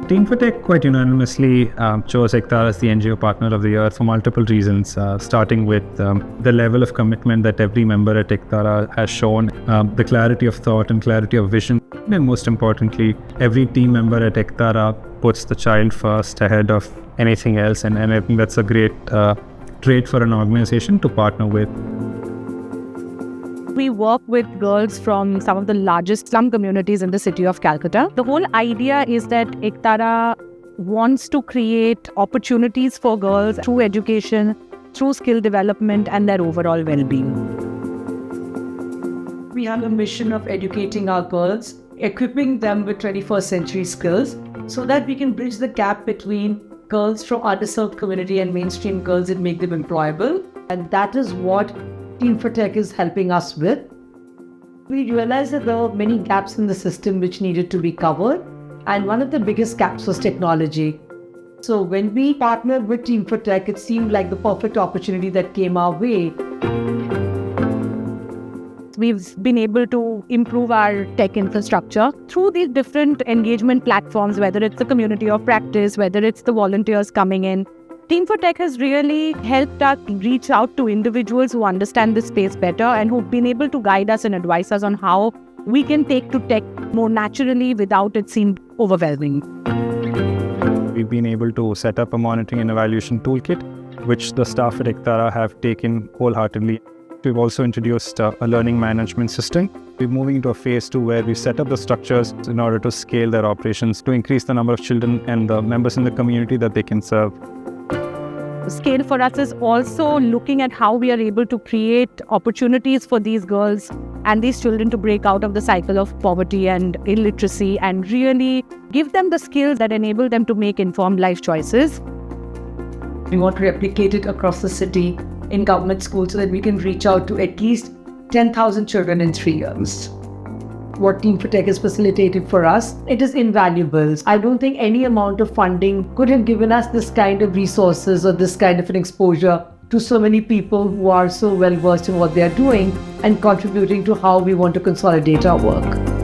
Team4Tech quite unanimously chose Ek Tara as the NGO Partner of the Year for multiple reasons, starting with the level of commitment that every member at Ek Tara has shown, the clarity of thought and clarity of vision, and most importantly, every team member at Ek Tara puts the child first ahead of anything else, and I think that's a great trait for an organization to partner with. We work with girls from some of the largest slum communities in the city of Calcutta. The whole idea is that Ek Tara wants to create opportunities for girls through education, through skill development and their overall well-being. We have a mission of educating our girls, equipping them with 21st century skills so that we can bridge the gap between girls from underserved community and mainstream girls and make them employable. And that is what Team4Tech is helping us with. We realized that there were many gaps in the system which needed to be covered, and one of the biggest gaps was technology. So when we partnered with Team4Tech, it seemed like the perfect opportunity that came our way. We've been able to improve our tech infrastructure through these different engagement platforms, whether it's the community of practice, whether it's the volunteers coming in. Team4Tech has really helped us reach out to individuals who understand this space better and who've been able to guide us and advise us on how we can take to tech more naturally without it seem overwhelming. We've been able to set up a monitoring and evaluation toolkit, which the staff at Ek Tara have taken wholeheartedly. We've also introduced a learning management system. We're moving into a phase 2 where we've set up the structures in order to scale their operations to increase the number of children and the members in the community that they can serve. Scale for us is also looking at how we are able to create opportunities for these girls and these children to break out of the cycle of poverty and illiteracy and really give them the skills that enable them to make informed life choices. We want to replicate it across the city in government schools so that we can reach out to at least 10,000 children in 3 years. What Team4Tech has facilitated for us, it is invaluable. I don't think any amount of funding could have given us this kind of resources or this kind of an exposure to so many people who are so well versed in what they are doing and contributing to how we want to consolidate our work.